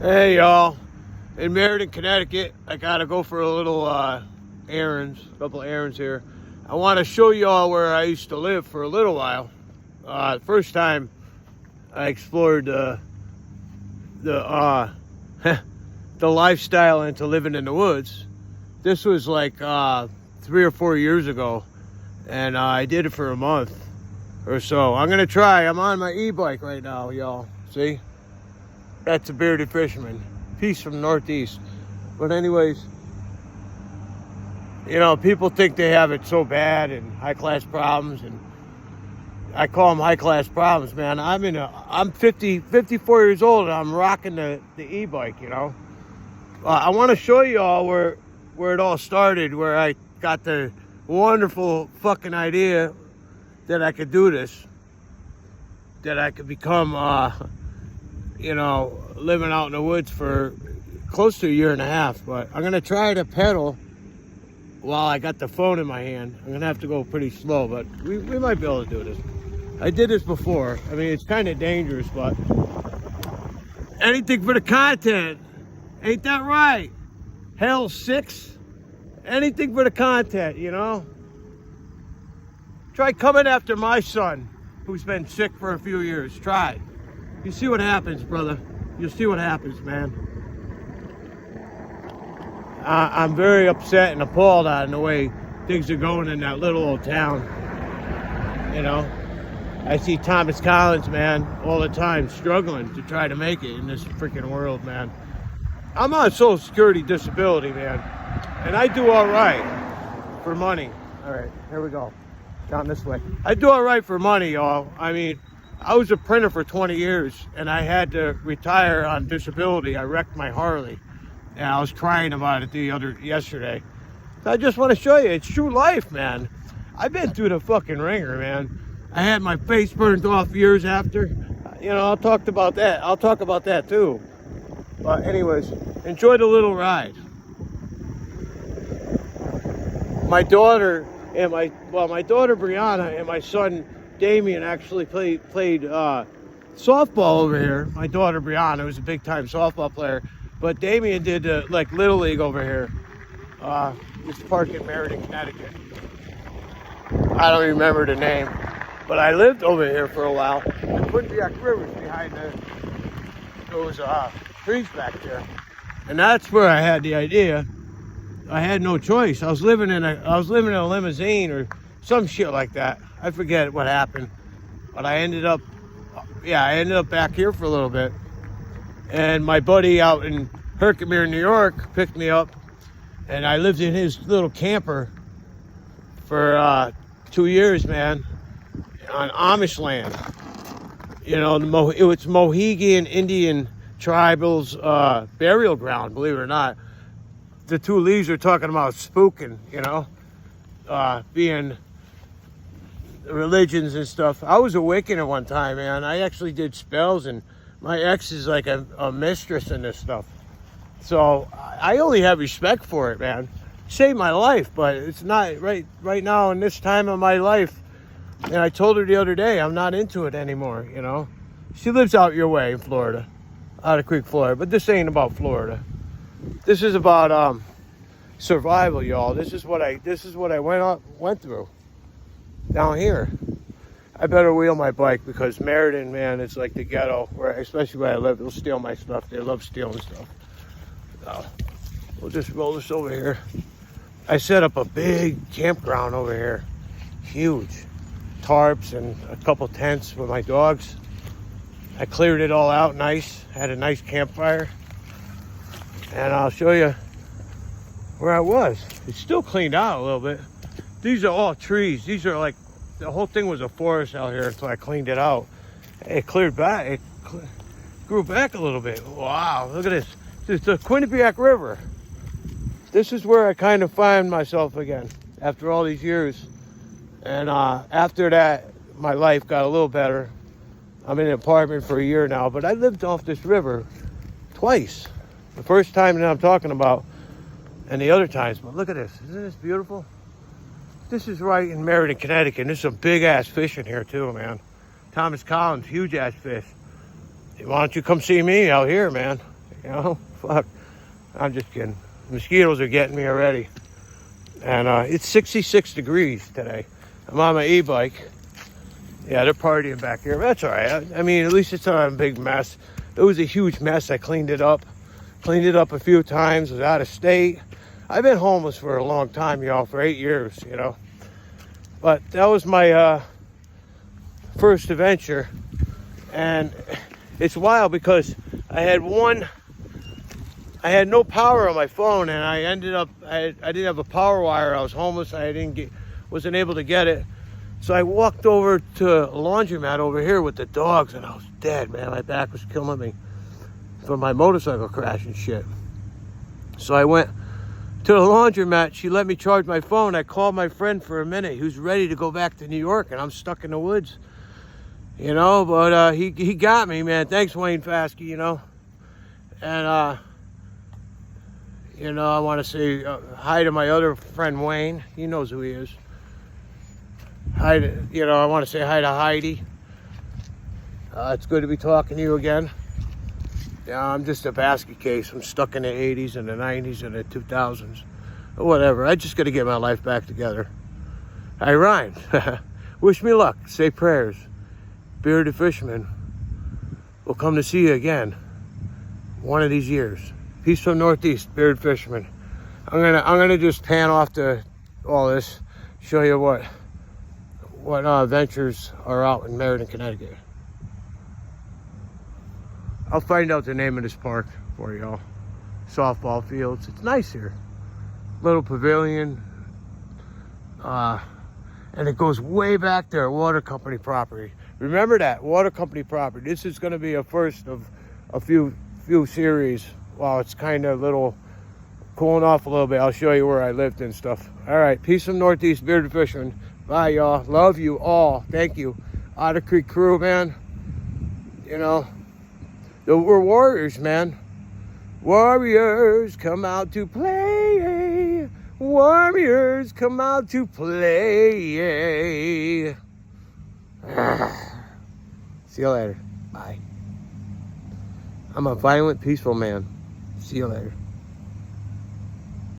Hey y'all, in Meriden, Connecticut, I gotta go for a little errands, a couple errands here. I want to show y'all where I used to live for a little while. First time I explored the the lifestyle into living in the woods. This was like 3 or 4 years ago, and I did it for a month or so. I'm gonna try. I'm on my e-bike right now, y'all. See? That's a bearded fisherman. Peace from Northeast. But anyways, you know, people think they have it so bad and high-class problems, and I call them high-class problems, man. I'm 54 years old, and I'm rocking the e-bike, you know. I want to show you all where it all started, where I got the wonderful fucking idea that I could do this, that I could become, you know, living out in the woods for close to a year and a half. But I'm going to try to pedal while I got the phone in my hand. I'm going to have to go pretty slow, but we might be able to do this. I did this before. I mean, it's kind of dangerous, but anything for the content. Ain't that right? Hell 6. Anything for the content, you know? Try coming after my son, who's been sick for a few years. Try. You see what happens, brother. You'll see what happens, man. I'm very upset and appalled on the way things are going in that little old town. You know, I see Thomas Collins, man, all the time struggling to try to make it in this freaking world, man. I'm on Social Security disability, man, and I do all right for money. All right, here we go. Down this way. I do all right for money, y'all. I mean, I was a printer for 20 years, and I had to retire on disability. I wrecked my Harley, and I was crying about it yesterday. So I just want to show you, it's true life, man. I've been through the fucking ringer, man. I had my face burned off years after. You know, I'll talk about that too. But anyways, enjoy the little ride. My daughter Brianna and my son Damien actually played softball over here. My daughter Brianna was a big time softball player, but Damien did like Little League over here. It's park in Meriden, Connecticut. I don't remember the name, but I lived over here for a while. The Quinnipiac River's behind those trees back there, and that's where I had the idea. I had no choice. I was living in a limousine or some shit like that. I forget what happened, but I ended up back here for a little bit. And my buddy out in Herkimer, New York, picked me up, and I lived in his little camper for 2 years, man, on Amish land. You know, it's Mohegan Indian Tribal's burial ground, believe it or not. The two leaves are talking about spooking, you know, being religions and stuff. I was a Wiccan at one time, man. I actually did spells, and my ex is like a mistress in this stuff. So I only have respect for it, man. Saved my life, but it's not right now in this time of my life. And I told her the other day, I'm not into it anymore, you know. She lives out your way in Florida, Otter-Creek, Florida. But this ain't about Florida. This is about survival, y'all. This is what I went through down here. I better wheel my bike because Meriden, man, it's like the ghetto. Especially where I live, they'll steal my stuff. They love stealing stuff. So we'll just roll this over here. I set up a big campground over here, huge, tarps and a couple tents for my dogs. I cleared it all out nice. Had a nice campfire. And I'll show you where I was. It's still cleaned out a little bit. These are all trees. These are like, the whole thing was a forest out here until I cleaned it out. It cleared back. It grew back a little bit. Wow, look at this. This is the Quinnipiac River. This is where I kind of find myself again after all these years. And after that, my life got a little better. I'm in an apartment for a year now, but I lived off this river twice. The first time that I'm talking about, and the other times. But look at this. Isn't this beautiful? This is right in Meriden, Connecticut. There's some big-ass fish in here, too, man. Thomas Collins, huge-ass fish. Why don't you come see me out here, man? You know, fuck. I'm just kidding. Mosquitoes are getting me already. And it's 66 degrees today. I'm on my e-bike. Yeah, they're partying back here. That's all right. I mean, at least it's not a big mess. It was a huge mess. I cleaned it up. Cleaned it up a few times. Was out of state. I've been homeless for a long time, y'all, for 8 years, you know. But that was my first adventure. And it's wild because I had no power on my phone, and I ended up, I didn't have a power wire. I was homeless. Wasn't able to get it. So I walked over to a laundromat over here with the dogs, and I was dead, man. My back was killing me from my motorcycle crash and shit. So I went to the laundromat. She let me charge my phone. I called my friend for a minute. He was ready to go back to New York, and I'm stuck in the woods, you know. But he got me, man. Thanks, Wayne Fasky, you know. And you know, I want to say hi to my other friend Wayne. He knows who he is. Hi to, you know, I want to say hi to Heidi. It's good to be talking to you again. Yeah, I'm just a basket case. I'm stuck in the 80s and the 90s and the 2000s. Or whatever. I just got to get my life back together. I rhymed. Wish me luck. Say prayers. Bearded Fisherman will come to see you again one of these years. Peace from Northeast, Bearded Fisherman. I'm gonna just pan off to all this, show you what adventures are out in Meriden, Connecticut. I'll find out the name of this park for y'all. Softball fields. It's nice here. Little pavilion. And it goes way back there, water company property. Remember that, water company property. This is gonna be a first of a few series. While it's kind of little cooling off a little bit, I'll show you where I lived and stuff. All right, peace from Northeast, Bearded Fisherman. Bye, y'all. Love you all. Thank you. Otter-Creek crew, man. You know, we're warriors, man. Warriors come out to play. Warriors come out to play. See you later. Bye. I'm a violent, peaceful man. See you later.